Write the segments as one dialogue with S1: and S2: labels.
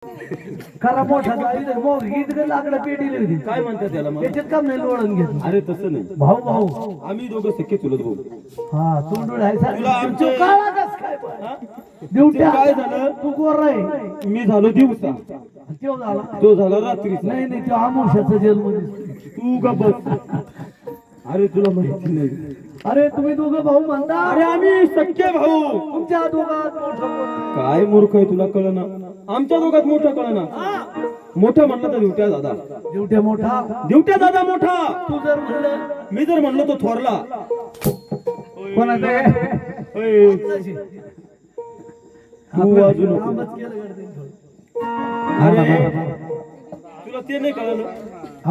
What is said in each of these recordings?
S1: खरा मोठा जाईल मग गीत लाकडं पेटी लागली.
S2: काय म्हणतात त्याला मग?
S1: त्याच्यात काम नाही लोळण घेत.
S2: अरे तसं नाही,
S1: भाऊ भाऊ
S2: आम्ही दोघं सख्खे चुलत भाऊ.
S1: हा तू डोळायचा
S2: तुला आमचे-
S1: काय
S2: हा?
S1: दिवट्या
S2: काय झालं?
S1: तू गोर आहे
S2: मी झालो दिवसा,
S1: तो झाला
S2: तो झाला रात्री.
S1: नाही नाही तो आमुष्याचं जेलमध्ये.
S2: तू का बस. अरे तुला माहिती नाही,
S1: अरे तुम्ही दोघं भाऊ म्हणता.
S2: अरे आम्ही सख्खे भाऊ.
S1: तुमच्या दोघात मोठं कोण आहे?
S2: काय मूर्ख आहे, तुला कळना? आमच्या दोघात मोठा कळना. मोठा म्हणलं तर दिवट्या दादा.
S1: दिवट्या मोठा.
S2: दिवट्या दादा मोठा.
S1: तू जर म्हणलं
S2: मी जर म्हणलो तो थोरला.
S1: कोणाचं आहे?
S2: होय. तू वाजू नको.
S1: कामच केलं गर्दीत थोडं.
S2: अरे तुला ते नाही कळलं?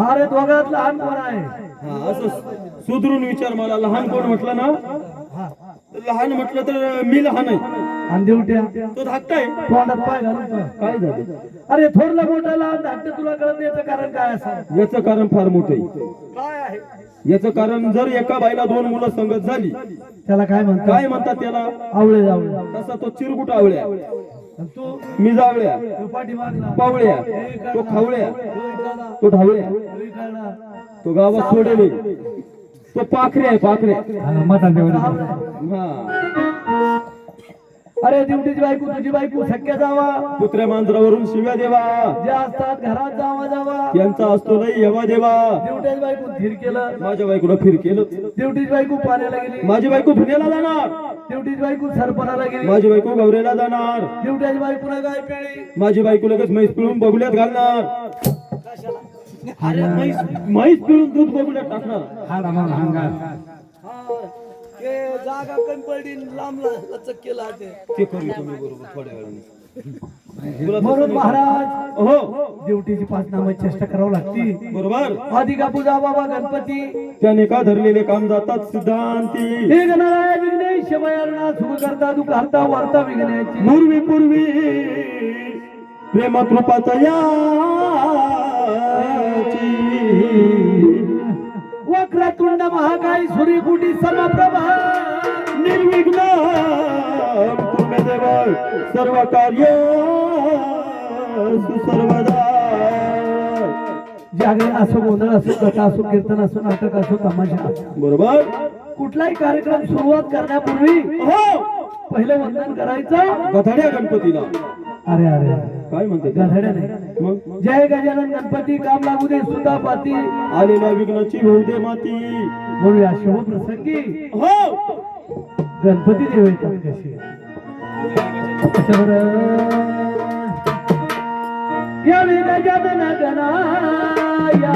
S1: अरे दोघात लहान कोण आहे?
S2: हा असं सुधरून विचार मला. लहान कोण म्हटलं ना,
S1: हा.
S2: लहान म्हटलं तर मी लहान आहे,
S1: आणि दिवट्या
S2: तो धाकटा आहे.
S1: तोंडात पाय घालून का?
S2: काय झालं?
S1: अरे थोरला मोठा लहान धाकटे तुला कळत नाही याचं कारण काय असं?
S2: याचं कारण फार मोठं आहे.
S1: काय आहे?
S2: याचं कारण जर एका बाईला दोन मुलं संगत झाली,
S1: त्याला काय म्हणतात?
S2: काय म्हणतात त्याला?
S1: आवळे जावळे.
S2: तसा तो चिरकुट आवळ्या,
S1: आणि तू
S2: मी जावळ्या,
S1: तू पाठीमागला.
S2: पावळ्या, तो खावळ्या, तो ढावळ्या, तो गावात सोडेले, तो पाखरे आहे, पाखरे. हा.
S1: अरे दिवटीची बायको तुझी बायको सख्या जावा.
S2: कुत्र्या मांजरावरून शिव्या देवा,
S1: जे असतात घरात जावा जावा.
S2: त्यांचा असतो नाही येवा देवा.
S1: दिवट्याची बायको धीर केलं.
S2: माझ्या बायकोला फिर केलं.
S1: दिवटीची बायको पाण्याला गेली.
S2: माझी बायको धुण्याला जाणार.
S1: दिवटीची बायको सरपणाला गेली.
S2: माझी बायको गवऱ्याला जाणार.
S1: दिवट्याची बायकोला गाय पिळली.
S2: माझी बायको लगेच म्हैस पिळून बगुल्यात घालणार. अरे म्हैस पिळून दूध बगुल्यात टाकणार.
S1: जागा कमी पडली लांब लचक केला
S2: ते करू तुम्ही बरोबर थोड्या वेळाने.
S1: म्हणून महाराज
S2: हो
S1: दिवटीची 5 नामाची चेष्टा करावं लागती.
S2: बरोबर.
S1: आधी का पूजा बाबा गणपती.
S2: त्याने का धरलेले काम जातात सिद्धांती.
S1: हे गणराय विघ्नेश भयारणा सुख करता दुःख हरता वार्ता विघ्नाची.
S2: पूर्वी पूर्वी प्रेम कृपात
S1: वक्रतुंड महाकाय सूर्यकोटी समप्रभा
S2: निर्विघ्न देव सर्व कार्य सुसर्वदा.
S1: जागरण असो गोंधळ असो कथा असो कीर्तन असो नाटक असो तमाशा असो.
S2: बरोबर.
S1: कुठलाही कार्यक्रम सुरुवात करण्यापूर्वी
S2: हो
S1: पहिलं वंदन करायचं
S2: गधाड्या गणपतीला.
S1: अरे अरे
S2: काय म्हणते?
S1: गधड्या नाही.
S2: मग
S1: जय गजानन गणपती काम लागू दे सुद्धा पाती.
S2: आलेल्या विघ्नाची होऊ दे माती.
S1: म्हणूया शुभ प्रसंगी
S2: हो
S1: गणपती देव येतात कसे. या गजानन गणा या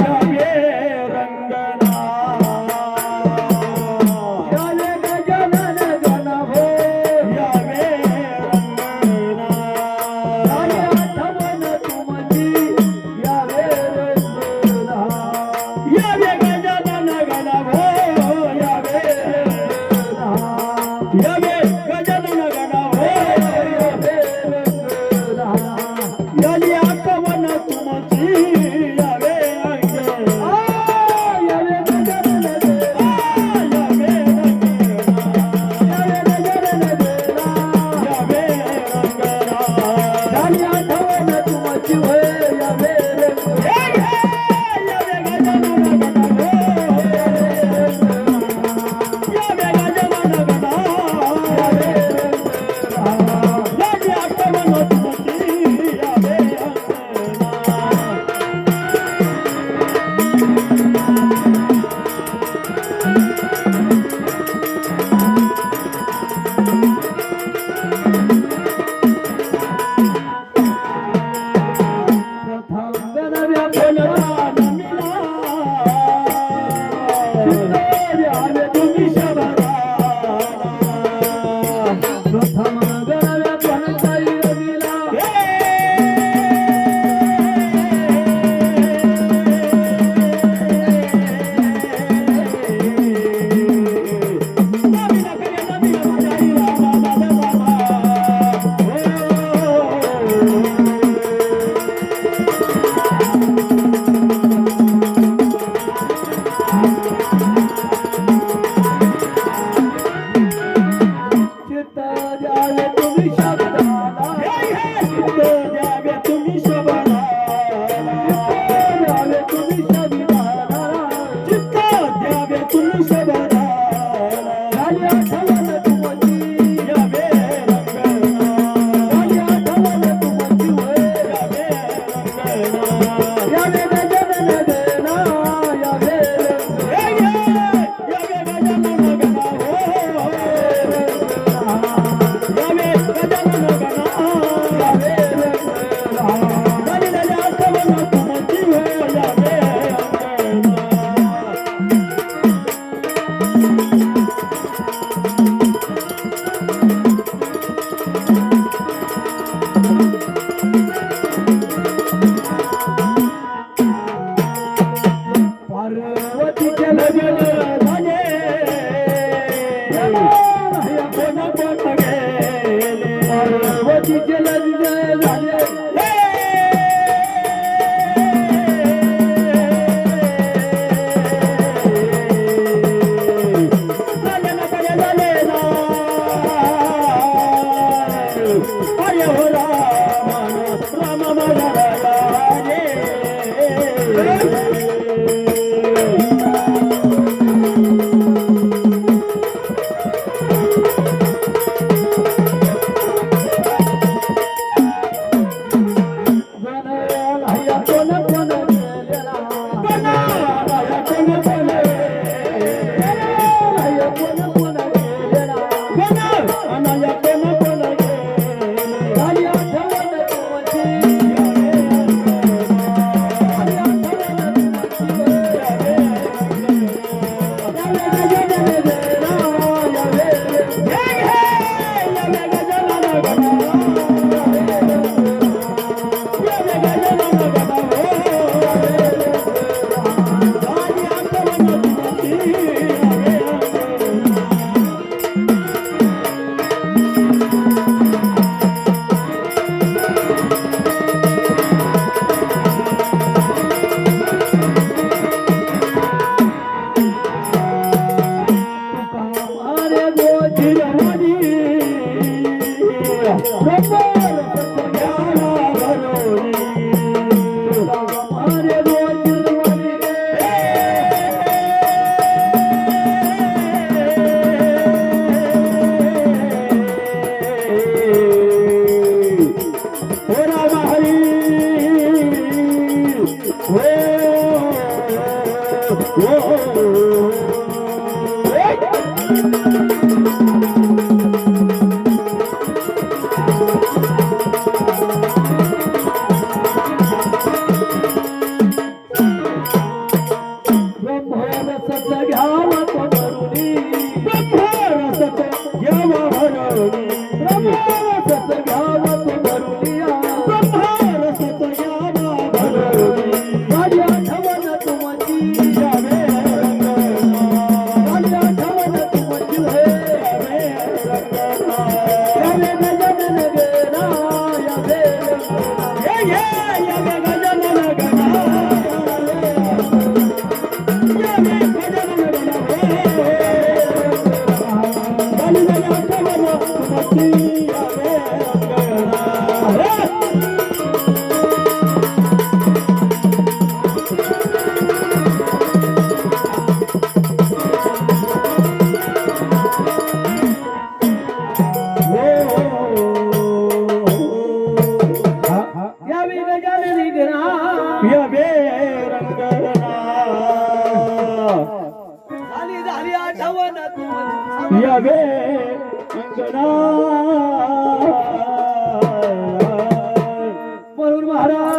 S1: हमारे रोज रवानी
S2: हो राम हरी
S1: ब्रह्मरसाचा घ्यावा तो भरुनी
S2: ब्रह्मरसत घ्यावा भरुनी
S1: ब्रह्मरसाचा घ्यावा तो भरुनी
S2: ब्रह्मरसत घ्यावा भरुनी
S1: माझी आठवण तुमची
S2: यावे
S1: माझी आठवण तुमची हे यावे गजानन गेला यावे
S2: यावे गजानन गणा यावे गजानन गणा बलिदान आठवण तुमची यावे
S1: यावे गजानन गेला
S2: यावे रंगना
S1: झाली आठवण तुमची
S2: यावे अंगना
S1: म्हणून महाराज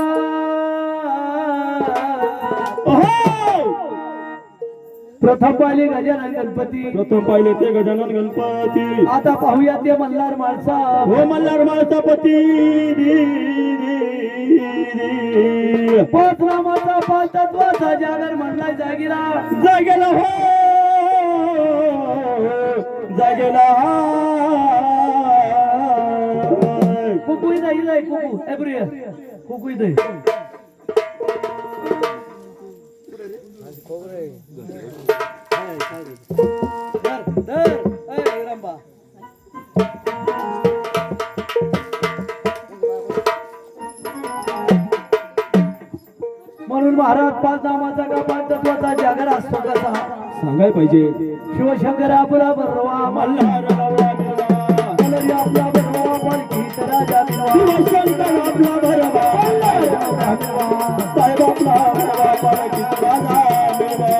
S1: प्रथम पाहिले गजानन गणपती
S2: प्रथम पाहिले ते गजानन गणपती
S1: आता पाहूया ते मल्हार माणसा
S2: हो मल्हार माळसापती
S1: पाच नामाचा पाच तत्वाचा जागर म्हणला जागीरा
S2: जागेला हो जागेला
S1: कुकू इथं कुकू एब्रिय कुकू इथं रंबा म्हणून महाराज पाच नामाचा का पाच तत्वाचा जागर असतो कसा
S2: सांगाय पाहिजे
S1: शिवशंकर आपला बरवा
S2: मल्हार नवरा बिरवा.
S1: मल्हारी आपला बरवा पालखीत राजा बिरवा.
S2: शिवशंकर आपला भरवा साहेब आपला भरवा पालखीत राजा बिरवा.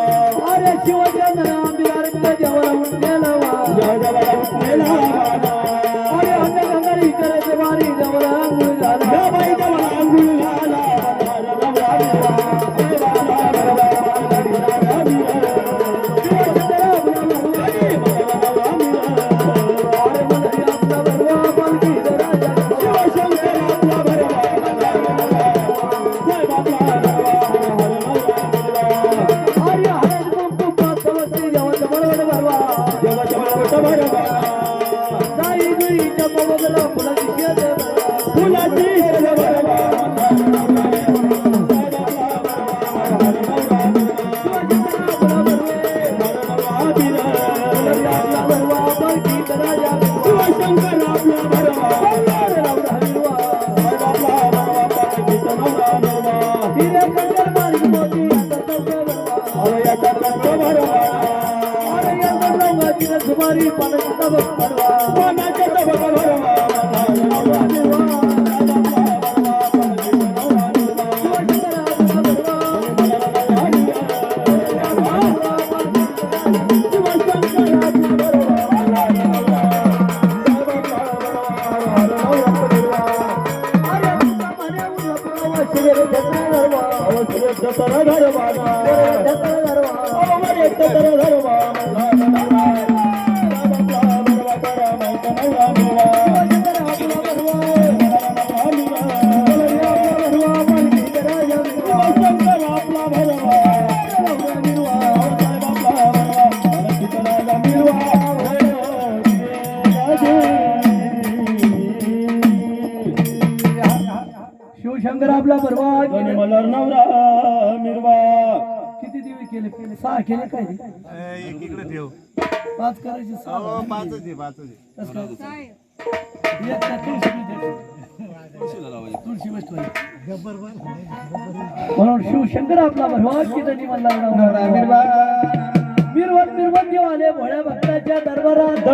S1: अरे शिवचंद्र आंबिलारंग जवळ उठलेला वा
S2: जय जवाला उठलेला वाना.
S1: अरे अंगगंगारी करत वारी जवळ अंघोळ झाला
S2: या बाई जवाला अंघोळ घाला. मल्हार नवरा बिरवा. साहेबाला भरवा पालखीत राजा बिरवा.
S1: शिवचंद्र आपला बरवा
S2: अरे मल्हार नवरा बिरवा.
S1: अरे मल्हारी आपला बरवा पालखीत राजा बिरवा.
S2: शिवशंकर आपला भरवा मल्हार नवरा. साहेब आपला भरवा मल्हार नवरा बिरवा.
S1: अरे हळद कुंकू पाचवस्ती जवळ बरोबर बरवा
S2: जवा जवा मोठा भरवा.
S1: साई जुई चंप वगैरे फुलाची शेत बरवा.
S2: फुलाची शेत भरवा. शिवशंकर आपला भरवा.
S1: सुमारी पाण्याचा भरवा शिवशंकर आपला बरवा
S2: मल्हार नवरा मिरवा.
S1: किती दिवे केले सहा केले काय रे?
S3: इकडे ठेव
S1: पाच करायचे सहा
S3: पाचच आहे
S1: कसं काय? एक त्या तुळशी देते. तुळशी बसतोय म्हणून शिवशंकर आपला भरवास की त्यांनी म्हणला मिरवत मिरवत देव आले भोळ्या भक्ताच्या दरबारात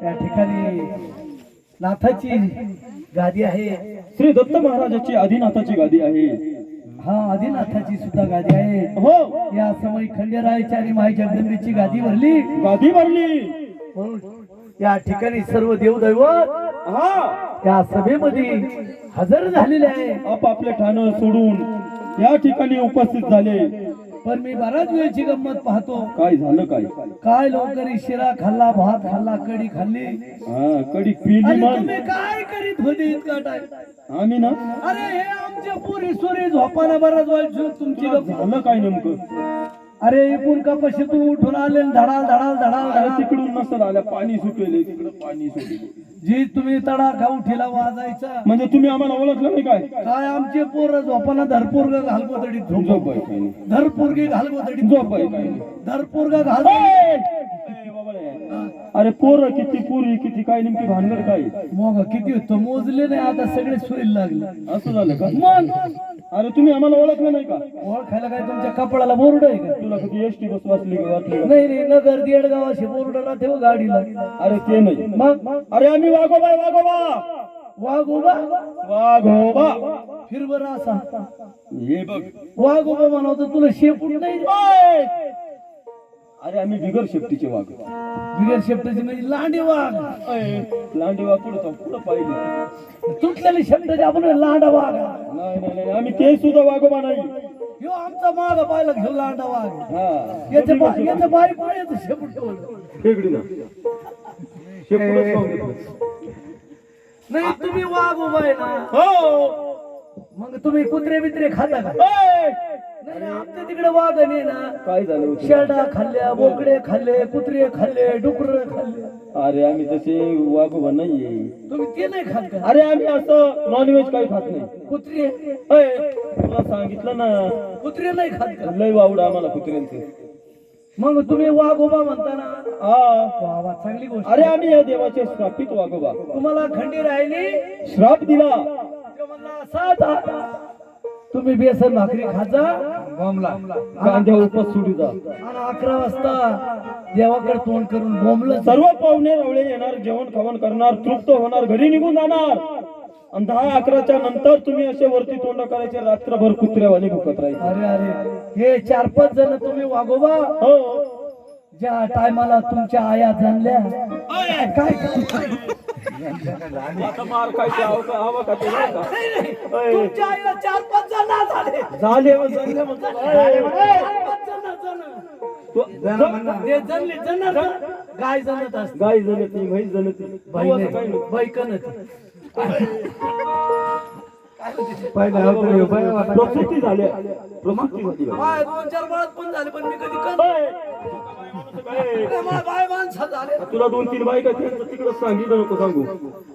S1: या ठिकाणी नाथाची गादी आहे.
S2: श्री दत्त महाराजाची आदिनाथाची गादी आहे.
S1: हा आदिनाथाची सुद्धा गादी आहे.
S2: हो
S1: या समय खंडेरायाची आणि माई जगदंबेची गादी भरली.
S2: गादी भरली
S1: म्हणून या ठिकाणी सर्व देवदैवत
S2: हा
S1: या सभेमध्ये हजर झालेले आहे.
S2: आपापले ठाणं सोडून या ठिकाणी उपस्थित झाले.
S1: पण मी बराच वेळची गंमत पाहतो.
S2: काय झालं काय
S1: काय लवकर शिरा खाल्ला, भात खाल्ला, कढी खाल्ली.
S2: हा कडी पिली
S1: आणि
S2: मग
S1: तुम्ही काय करीत होते इतका टाइम?
S2: आम्ही ना
S1: अरे हे आमच्या पुरी सोरी झोपाना बराच वेळ तुमची गप्पा.
S2: झालं काय नेमकं
S1: अरे एकूण कपाशीतून उठून आले आणि धडाल धडाल धडाल
S2: अरे
S1: धडाल
S2: तिकडून नसतं आल्या पाणी सुटेले तिकडं पाणी सुटेले
S1: जी तुम्ही तडाखा उठीला वाजायचा.
S2: म्हणजे तुम्ही आम्हाला ओळखलं नाही काय
S1: काय आमचे पोर झोपाना धरपूर्ग घालगोदडीत
S2: झोप
S1: झोप
S2: बाई काय नाही
S1: धरपूर्गी घालगोदडीत
S2: झोप बाई काय नाही
S1: धरपूर्ग घाल.
S2: ए, बाबा, अरे पोर किती पुरी किती काय नेमकी भानगड काय
S1: मग किती होतो मोजले नाही आता सगळे सोयीला लागले.
S2: असं झालं का
S1: मग
S2: अरे तुम्ही आम्हाला ओळखलं नाही का
S1: ओळखायला काय तुमच्या कपडाला बोर्ड आहे का?
S2: तुला कधी एसटी बस वाचली का वाचली का?
S1: नाही नाही नगर देडगावाशी बोर्डला ठेव गाडीला.
S2: अरे ते नाही
S1: मग
S2: अरे आम्ही वाघोबा
S1: वाघोबा
S2: वाघोबा
S1: फिर बरं असा
S2: हे बघ
S1: वाघोबा म्हणावं तुला शेपूट नाही रे?
S2: ओय! अरे आम्ही बिगर शेपटीचे वाघ
S1: बिगर शेपटाची म्हणजे लांडी वाघ.
S2: लांडी वाघ पुढं पाहिजे
S1: तुटलेली शेपटाची आपण लांडा वाघ.
S2: नाही आम्ही ते सुद्धा वाघोबा नाही
S1: ह्यो आमचा माग पाहिला घेऊ लांडा वाघ.
S2: हा
S1: याचं बारीक पाहिजे शेपूट ठेवलं.
S2: फेगडी ना शेपूटच खाऊन घेतलं.
S1: नाही तुम्ही वाघ उभा आहे ना
S2: हो
S1: मग तुम्ही कुत्रे बित्रे खाता का?
S2: ओय!
S1: नाही आमच्या तिकडे वाघ नाही ना.
S2: काय झालं होतं?
S1: शेरडा खाल्ल्या, बोकडे खाल्ले, कुत्रे खाल्ले, डुकर खाल्ले.
S2: अरे आम्ही तसे वाघोबा नाहीये.
S1: तुम्ही ते नाही खात का?
S2: अरे आम्ही असं नॉनव्हेज काही खात नाही.
S1: कुत्रे
S2: ओय, तुला सांगितलं ना
S1: कुत्रे नाही खात का?
S2: लय वावड आम्हाला कुत्र्यांचे.
S1: मग तुम्ही वाघ उभा म्हणता ना.
S2: हा
S1: वा चांगली गोष्ट.
S2: अरे आम्ही या देवाचे श्रापित वाघोबा.
S1: तुम्हाला खंडी राहिली
S2: श्राप दिला
S1: तो म्हणला असा तुम्ही बेसन भाकरी खाजा
S2: कांद्या उपस सोडू जा.
S1: आणि 11 वाजता देवाकडे तोंड करून बोंबलं.
S2: सर्व पाहुणे रवळे येणार जेवण खावण करणार तृप्त होणार घरी निघून जाणार आणि 10-11च्या नंतर तुम्ही असे वरती तोंड करायचे रात्रभर कुत्र्यावाने भुकत राहायचे.
S1: अरे अरे हे 4-5 जण तुम्ही वागोबा
S2: हो
S1: ज्या टायमाला तुमच्या आया जाणल्या काय
S2: आता मार खायचे हवा का ते नाही का? ओय,
S1: तुमच्या आईला 4-5 जण झाले.
S2: झाले मग, झाले मग. ओय,
S1: 4-5 जण.
S2: तू-
S1: ते जणले जण गाय जणत असते.
S2: गाय जणती म्हैस जणती
S1: बाई
S2: असं काही
S1: नाही,
S2: नाही.
S1: बाई कणत.
S2: प्रसूती झाल्या प्रसूती झाली बा.
S1: माय 2-4 बाळात पण झाले पण मी कधी कण.
S2: ओय,
S1: अरे मला बाय माणसं झाले.
S2: तुला 2-3 बायका त्यांचं तिकडं सांगितलं नको सांगू.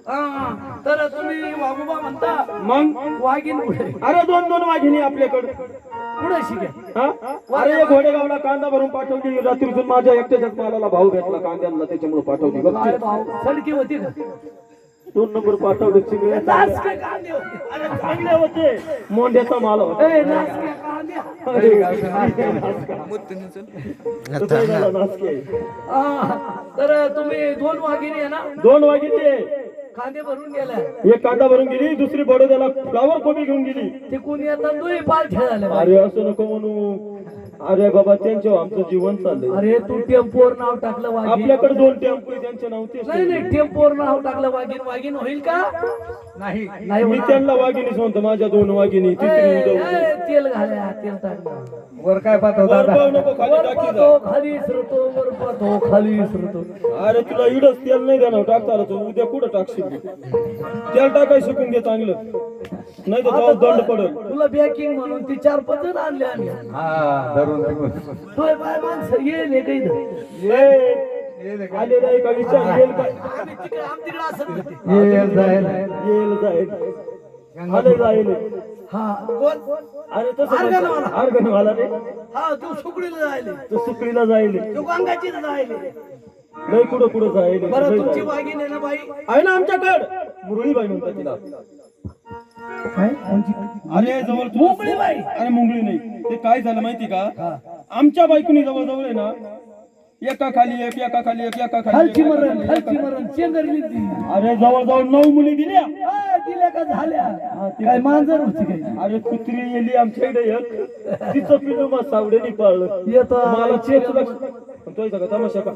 S1: हा, तर तुम्ही वाघोबा म्हणता
S2: मग
S1: वाघीन पुढे
S2: अरे 2-2 वाघिणी आपल्याकडे.
S1: पुढे शिके.
S2: हा? अरे या घोडेगावला कांदा भरून पाठवली रात्रीतून माझ्या एकट्याच्याच मालाला भाव भेटला कांद्याला त्याच्यामुळे पाठवली बघ.
S1: काय भाव सडकी होती का?
S2: 2 नंबर पाठवले चिंगळ्या
S1: नासके कांदे होते.
S2: अरे चांगले होते मोंड्याचा माल होता.
S1: ए, नासके कांदे.
S2: तो काय झाला नासके?
S1: हा, तर तुम्ही 2 वाघिणी आहे ना
S2: 2 वाघिणी
S1: कांदे भरून गेल्या.
S2: एक कांदा भरून गेली दुसरी बडोद्याला फ्लावर कोबी घेऊन गेली.
S1: ते कोणी आता दोन्ही पालथ्या झाल्या.
S2: अरे असं नको म्हणू. अरे बाबा त्यांच्यावर आमचं जीवन चाललंय.
S1: अरे तू टेम्पोवर नाव टाकलं वाघीन.
S2: आपल्याकडे 2 टेम्पो आहे, त्यांचे नाव तेच
S1: नाही नाही टेम्पोवर नाव टाकलं वाघीन. वाघीन होईल का? नाही नाही
S2: मी
S1: होणार.
S2: त्यांना वाघिणीच म्हणतो माझ्या 2 वाघिणी
S1: ए,
S2: तिसरी उद्या.
S1: ए, तेल घाल्या तेल टाकलं.
S3: वर काय पाहतो
S2: वर पाहू नको खाली
S1: वर
S2: टाकी जा.
S1: पाहतो खाली सरतो वर पाहतो खाली सरतो.
S2: अरे तुला इडच तेल नाही देणार टाकता तू उद्या कुठं टाकशील तेल टाकाय शिकून घे चांगलं नाही तर गावात दंड पडेल.
S1: तुला बॅकिंग म्हणून ती 4-5 जण आणले आम्ही.
S3: हा धरून
S1: तोय बाय माणसं येईल हे काही
S2: आले नाही का विचार येईल काय
S1: आम्ही तिकडे असं म्हणते.
S2: येईल जाईल आले जाईल.
S1: हा कोण?
S2: अरे तसं
S1: अर्गणवाला.
S2: अर्गणवाला रे
S1: हा तू सुकडीला जायले
S2: तो सुकळीला जाईल.
S1: तू गंगाची जायले
S2: लय कुठं कुठं जाईल
S1: बरं तुमची वाघीण आहे ना बाई?
S2: आहे ना आमच्याकड मुरळीबाई म्हणतात तिला.
S1: काय कोणची?
S2: अरे जवळ
S1: मुंगळीबाई.
S2: अरे मुंगळी नाही, ते काय झालं माहिती का, आमच्या बायकोनी जवळ जवळ आहे ना एका खाली एक एका खाली एक एका खाली
S1: खालची
S2: एक,
S1: मरण
S2: एका
S1: खालची
S2: खाली एक.
S1: मरण चेंगरली ती.
S2: अरे जवळ जवळ 9 मुली दिल्या.
S1: दिल्या का झाल्या? काय मांजर होती काय?
S2: अरे कुत्री गेली आमच्याकडे एक, तिचं पिल्लू मग सावडेनी पाळलं.
S1: येतो
S2: मला चेच का तमाशा का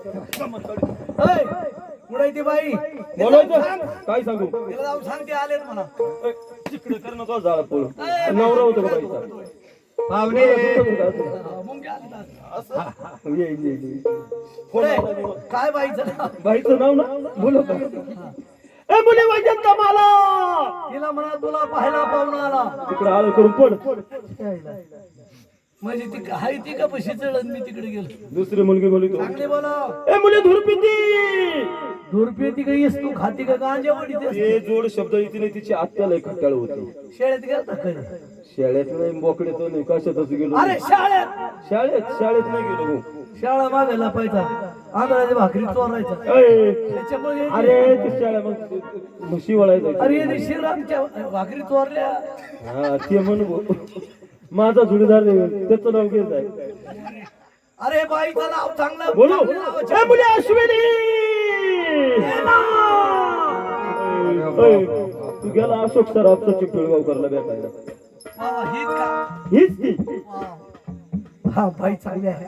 S1: पुढे ती बाई
S2: बोलायचं काय सांगू,
S1: तिला जाऊन सांगते आलेत म्हणा.
S2: तिकडे कर ना तो झाला पळून. नवरा होतो का बाईचा?
S3: पाहुणे
S1: मुंग्या आल्या.
S2: ये, ये, ये. फोन
S1: ए,
S2: आला तेव्हा.
S1: काय बाईचं नाव?
S2: बाईचं नाव ना बोलो का ए मुली वाजत मला
S1: तिला म्हणा तुला पाहायला पाहुणा आला.
S2: तिकडे आलं करून पड.
S1: म्हणजे ती हाय ती का पशी चढत मी तिकडे गेलो.
S2: दुसरी मुलगी बोलतो
S1: चांगले बोला.
S2: ए मुली धूर पिती.
S1: धुरपी ती काही तू खाती का गांजा वडी
S2: ते जोड शब्द येते नाही, तिची आत्या लय खट्टाळ होती.
S1: शेळ्यात गेलता कधी?
S2: शाळेत नाही, बोकड्यात नाही, कशातच गेलो
S1: अरे
S2: नाही.
S1: शाळेत
S2: शाळेत नाही गेलो भाऊ.
S1: शाळा मागायला पाहिजे आंधळाची भाकरी चोरायचा
S2: ए,
S1: त्याच्यामुळे
S2: अरे ते शाळा मग म्हशी वळायचं.
S1: अरे यांनी श्रीरामच्या भाकरी चोरल्या.
S2: हा ते म्हणू भाऊ. माझा जोडीदार नाही, त्याचं नाव घेत आहे.
S1: अरे बाईचं नाव चांगलं
S2: बोलू
S1: चांगलं नाव
S2: ए मुली अश्विनी. ए, तू गेला अशोक सराफचा चिपळगाव करला भेटायला.
S1: वा, हीच का?
S2: हीच ती
S1: वा. हा बाई चांगली आहे.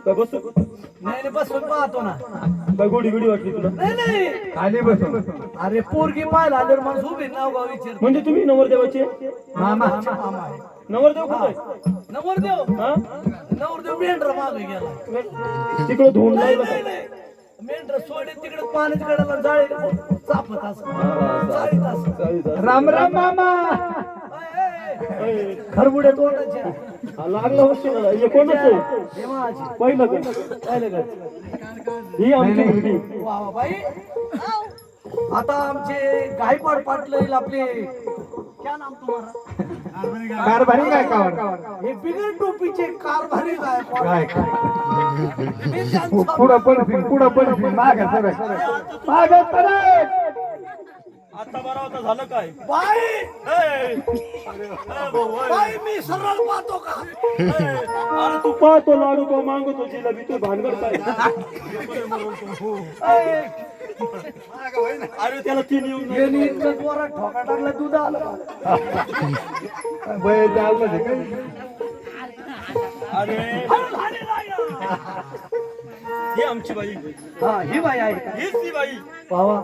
S2: काय बस
S1: नाही नाही, बसून पाहतो ना.
S2: काय गोडी गोडी वाटली तुला?
S1: नाही नाही,
S3: खाली बसून
S1: अरे पोरगी पाहिला आल्यावर माणूस उभी नाव गाव विचार.
S2: म्हणजे तुम्ही नवरदेवाचे
S3: मामा
S1: मामा आहे.
S2: नवरदेव कुठे आहे?
S1: नवरदेव
S2: हा
S1: नवरदेव मेंढर मागे गेला.
S2: तिकडे धुवून
S1: नाही
S2: जायला
S1: नाही नाही, मेंढर सोडे तिकडे पाण्याच्या कडेला जाळी चापत असं जाळीत असं.
S3: राम राम मामा.
S1: खरबुडे तोंडाच्या
S2: लागला होतो ना. हे कोणाच आहे?
S1: देवाची.
S2: पहिलं का?
S1: पाहिलं का?
S2: ही आमची मुलगी.
S1: वा वा बाई. आता आमचे गायकवाड पाटील आपले क्या नाम तुम्हारा?
S3: कारभारी काय कावर
S1: हे बिगर टोपीचे कारभारी गायकवाड.
S3: काय
S1: मी त्यांचा-
S3: पुढं पण माग माग
S2: आता बरा होता झालं काय?
S1: बाई
S2: ए,
S1: बाई मी सरळ पाहतो का?
S2: अरे तू पाहतो लाडू तो मागतो जिलेबी, तू भानगड काय?
S1: ए,
S2: अरे त्याला तीन येऊन नाही.
S1: यांनी इतकं जोरात ठोका टाकला दूध आलं.
S2: अरे ही आमची बाई.
S1: हा ही बाई आहे.
S2: हीच ती बाई.
S1: पावा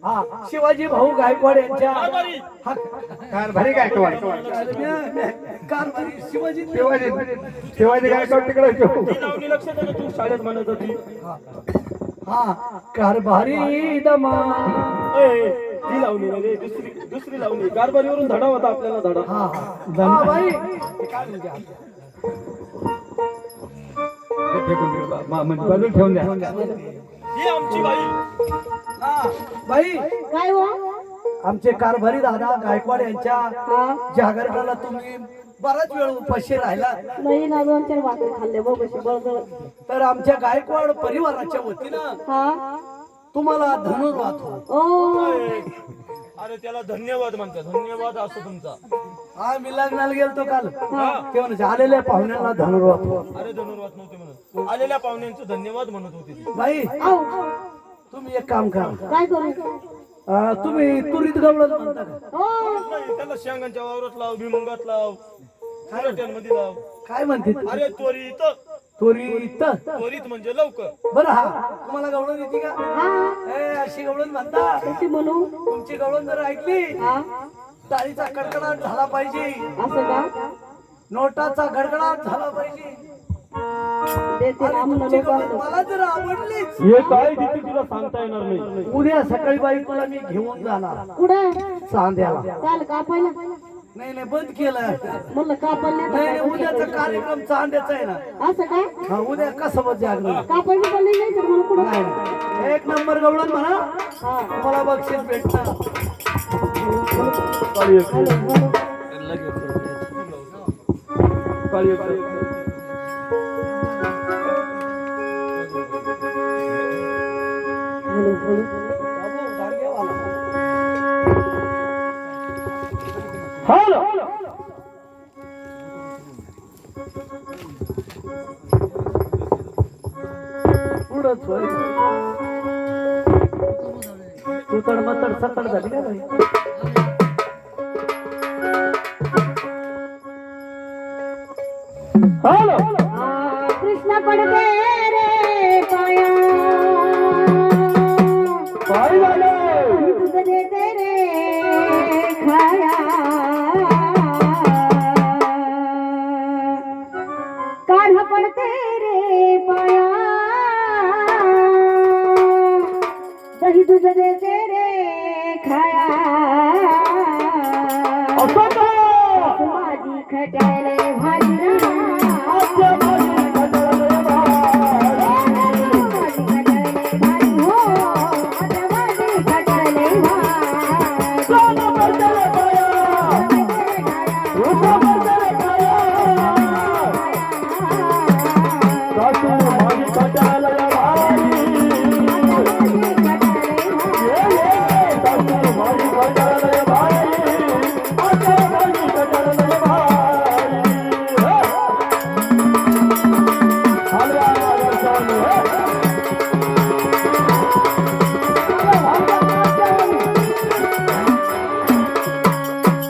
S1: हा शिवाजी भाऊ गायकवाड यांच्या
S2: कारभारी.
S1: हा,
S3: कारभारी काय
S1: कारभारी शिवाजी
S3: शिवाजी काय तिकडे
S2: ती लावणी लक्षात आलं तू शाळेत म्हणत होती.
S1: हा कारभारी दमा.
S2: ए, ती लावणी नाही रे, दुसरी लावणी. कारभारीवरून धडा होता आपल्याला धडा.
S1: हा हा बाई काय म्हणजे
S3: बाजूला ठेवून द्या.
S2: ही आमची बाई.
S1: हा बाई
S4: काय हो?
S1: आमचे कारभारी दादा गायकवाड यांच्या
S4: हा
S1: जागरणाला तुम्ही बराच वेळ उपाशी राहिला.
S4: नाही ना, 2-4 भाकरी खाल्ले बघ कशी बळजळ.
S1: तर आमच्या गायकवाड परिवाराच्या वतीनं
S4: हा
S1: तुम्हाला धनुर्वाद हो.
S4: ओ
S2: अरे त्याला धन्यवाद म्हणतात. धन्यवाद असो तुमचा.
S1: हा मी लग्नाला गेलतो काल तेव्हा झालेल्या पाहुण्यांना धनुर्वाद हो.
S2: अरे धनुर्वाद नव्हते म्हणत, आलेल्या पाहुण्यांचं धन्यवाद म्हणत होते ती.
S1: बाई
S4: आऊ
S1: तुम्ही एक काम करा.
S4: काय करू?
S1: तुम्ही तुरीत गवळण म्हणता का?
S4: ओ
S2: नाही, त्याला शेंगांच्या वावरात लाव, भिमुगात लाव, मध्ये लाव.
S1: काय म्हणते
S2: अरे त्वरित.
S1: त्वरित
S2: त्वरित म्हणजे लवकर.
S1: बरं हा तुम्हाला गवळण येते का?
S4: हा
S1: ए, अशी गवळण म्हणता.
S4: कशी म्हणू?
S1: तुमची गवळण जर ऐकली
S4: हा
S1: टाळीचा कडकडाट झाला पाहिजे,
S4: असं का?
S1: नोटाचा गडगडाट झाला पाहिजे.
S4: देते
S1: आणि
S4: आम्हाला
S1: तुमची
S4: लोक
S1: गवळण
S4: असतात.
S1: मला जर आवडलीच
S2: हे काय तिथे तुला सांगता येणार नाही.
S1: उद्या सकाळी बाई तुला मी घेऊन जाणार
S4: कुठं?
S1: चांद्याला.
S4: काल कापायला?
S1: नाही नाही बंद केलं.
S4: म्हणलं कापायला
S1: नाही नाही उद्याचा कार्यक्रम चांद्याचा आहे ना.
S4: असं काय?
S1: हा उद्या कसं बस जागरण.
S4: कापायला बोलली नाही तर मला कुठं?
S1: नाही नाही. एक नंबर गवळण म्हणा,
S4: हा
S1: तुम्हाला बक्षीस भेटणार.
S2: काळी येते. काळी येते. हॅलो
S1: पुढंच होय. तू तर मतड सतड झाली का नाही?
S2: हॅलो
S4: कृष्ण पडते रे पाया
S2: काय झालं
S4: दूध देते रे खाया काढ पडते रे पाया दही दूध देते रे खाया
S2: असं का?
S4: माझी खटायले भारी
S2: आजच्या माझी खटायले भारी.
S4: माझी खटायले भारी हो आता माझी खटायले भारी
S2: सोनं पडतंय पाया, रुपा पडतंय पाया. सासू माझी खटायले भारी. ये ये सासू माझी खटायले भारी. आजच्या माझी खटायले भारी. हलवा वर्षांनी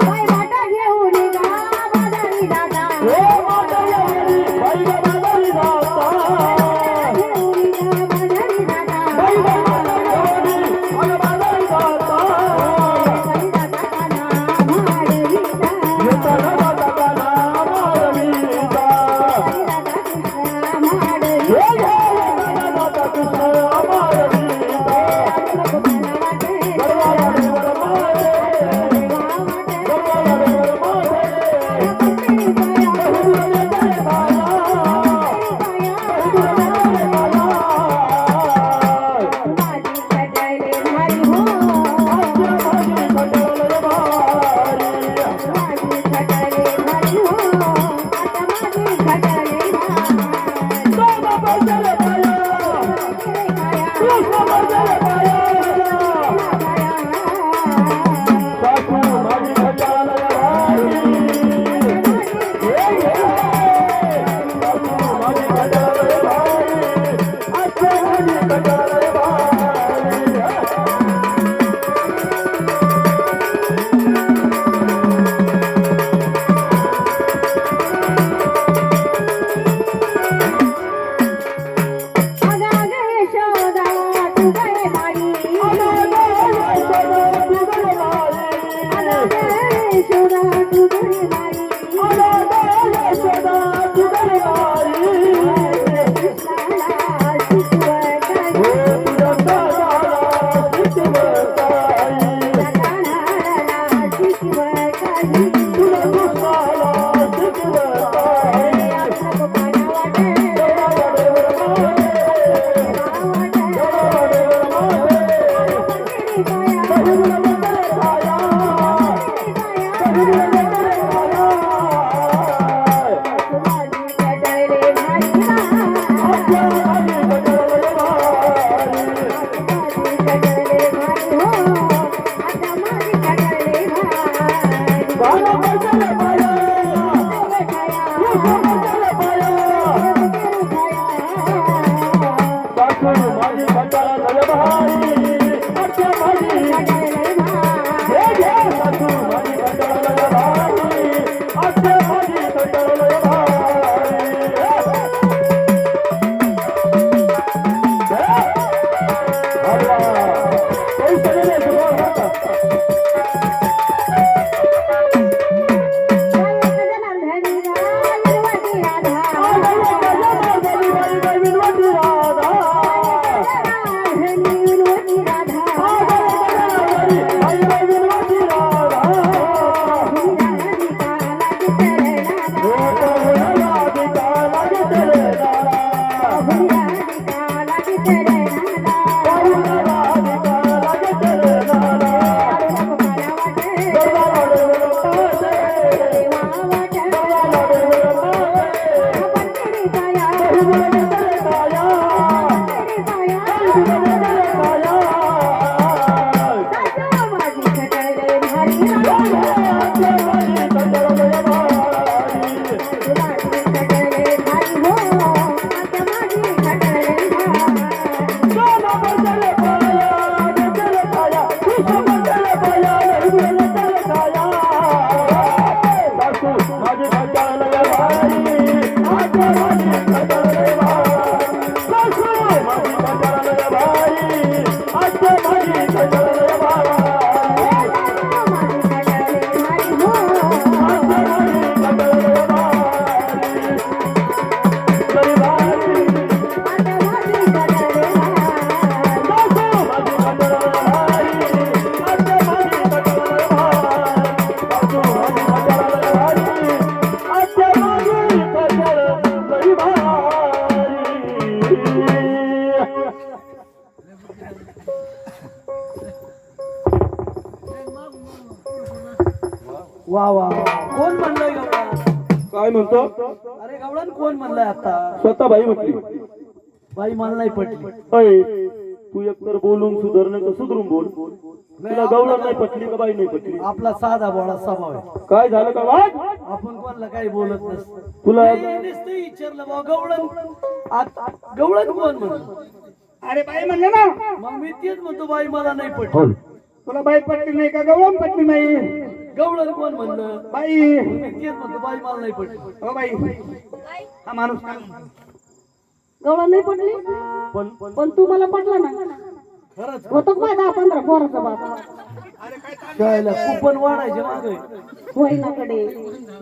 S4: बाई वाटा घेऊन गा बाजारी दादा
S2: हे माता येई बाई बाबारी जाता.
S4: घेऊन गा बाजारी दादा
S2: बाई बाबारी अग बाबारी जाता.
S4: बाई दादा काना भाडवीता
S2: येताना दादाला मारवीता.
S4: बाई दादा कृष्ण भाडवी
S2: हे येताना दादा कृष्ण मारवीता. गरवाला देवर मारे, गरवाला देवर मारे. बहुदूर येते बाया, बहुदूर येते बाया.
S4: माझी खटायले भारी हो
S2: आजच्या माझी खटायले भारी.
S4: माझी खटायले भारी हो आता माझी खटायले भारी
S2: सोनं पडतंय पाया, कृष्ण पडतंय पाया. सासू माझी खटायले भारी. ये ये सासू माझी खटायले भारी. आजच्या माझी खटायले भारी.
S1: वा वा कोण म्हणलंय गवळण?
S2: काय म्हणतो?
S1: अरे गवळण कोण म्हणलंय आता?
S2: स्वतः बाई म्हटली.
S1: बाई मला नाही पटली.
S2: अय, तू एकतर बोलून सुधर नाही तर सुधरून बोल. तुला गवळण नाही पटली का बाई नाही पटली?
S1: आपला साधा बोळा स्वभाव आहे.
S2: काय झालं का वाद?
S1: आपण कोणाला काही बोलत नसतो.
S2: तुला
S1: नुसतं विचारलं बा गवळण गवळण कोण म्हणलं?
S3: अरे बाई म्हणले ना,
S1: मग मी तेच म्हणतो बाई मला नाही पटली.
S3: तुला बाई पटली नाही का गवळण पटली नाही?
S1: गवळण कोण म्हणलं?
S3: बाई,
S1: मी तेच म्हणतो बाई मला नाही पटली.
S3: हो बाई, हा माणूस काय?
S4: गवळण नाही पडली पण तू मला पटला ना.
S1: खरंच
S4: होतो का 10-15 पोराचा बाप?
S1: कळलं कुपन वाढायचे मागे
S4: होईनाकडे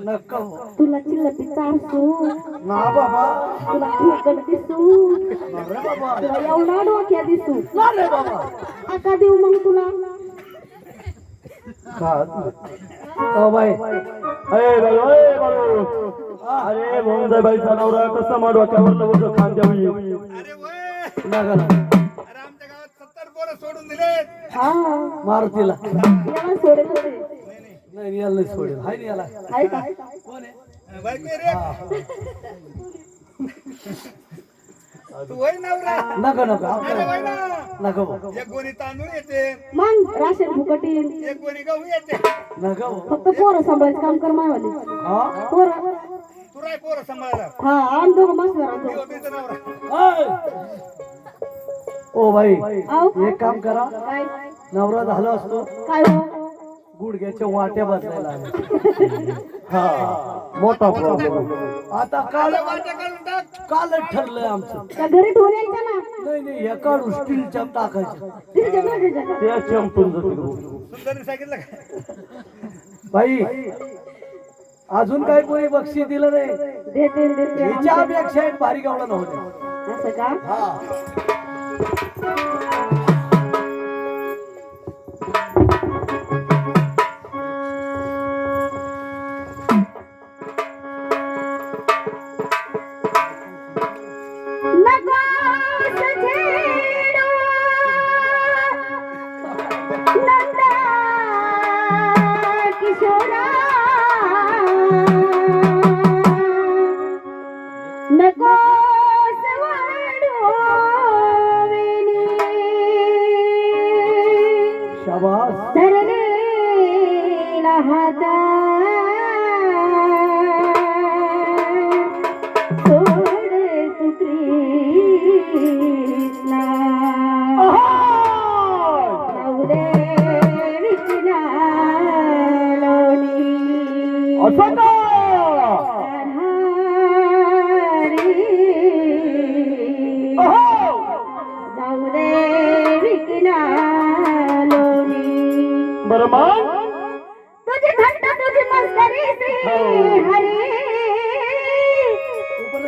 S1: नका हो.
S4: तुला चिल्लपी चारसू,
S1: ना बाबा
S4: तुला ठेकड दिसू,
S1: अरे बाबा
S4: तुला एवढा डोक्या दिसू.
S1: ना रे बाबा
S4: आका देऊ मग तुला.
S1: हो बाई
S2: अय बाई, अय बाई. अरे भाऊंजा बाईचा नवरा कसा मा डोक्यावर वजन खांद्यावी.
S1: नका ना
S3: अरे आमच्या गावात 70 पोरं सोडून दिले.
S4: हा
S1: मारुतीला
S4: याला सोडेल होते.
S1: नाही याला नाही सोडेल हाय ना याला
S4: आहे का?
S1: कोण आहे?
S3: बायको आहे रे. तू होय नवरा.
S1: नका नका
S3: अरे होय ना.
S1: नका भाऊ.
S3: एक गोणी तांदूळ येते,
S4: मग राशन फुकटीन.
S3: एक गोणी गहू येते.
S1: नका भाऊ.
S4: फक्त पोरं सांभाळायचं काम कर मायवाले.
S1: हा
S4: पोरं
S3: तू राय पोरं सांभाळायला.
S4: हा आम दोघं मस्त राहतो.
S3: मी होतो इथं नवरा.
S1: हाय. ओ बाई
S4: आव
S1: एक काम करा
S4: काय
S1: नवरा झाला असतो
S4: काय हो?
S1: गुडघ्याच्या वाट्या बदलायला आल्या. हा मोठा प्रॉब्लेम. आता काल
S3: वाट्या काढून टाक.
S1: कालच ठरलंय आमचं.
S4: त्या घरी ठेवून यायच्या ना.
S1: नाही नाही या काढून स्टीलच्या टाकायच्या.
S4: तिच्या घरी जायच्या.
S2: त्या चंपून जातो.
S3: सुंदरने सांगितलं का?
S1: बाई अजून काय कोणी बक्षीस दिलं नाही.
S4: देते
S1: हिच्या अपेक्षा एक भारी गावला नव्हते.
S4: असं का?
S1: हा
S4: नको सजेडो नंदा किशोरा नको सवाडो वेणी
S1: शाबास.
S4: धरलेला हाता सोड तू कृष्णा जाऊ दे विष्णा लोणी
S2: असं का?
S4: जाऊ दे विष्णा लोणी
S2: बरं मग
S4: तुझी थंड तुझी मस्करी श्री हरी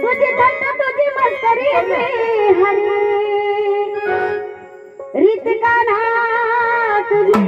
S4: तुझी थंड तुझी मस्करी श्री हरी रीत कान्हा तुझी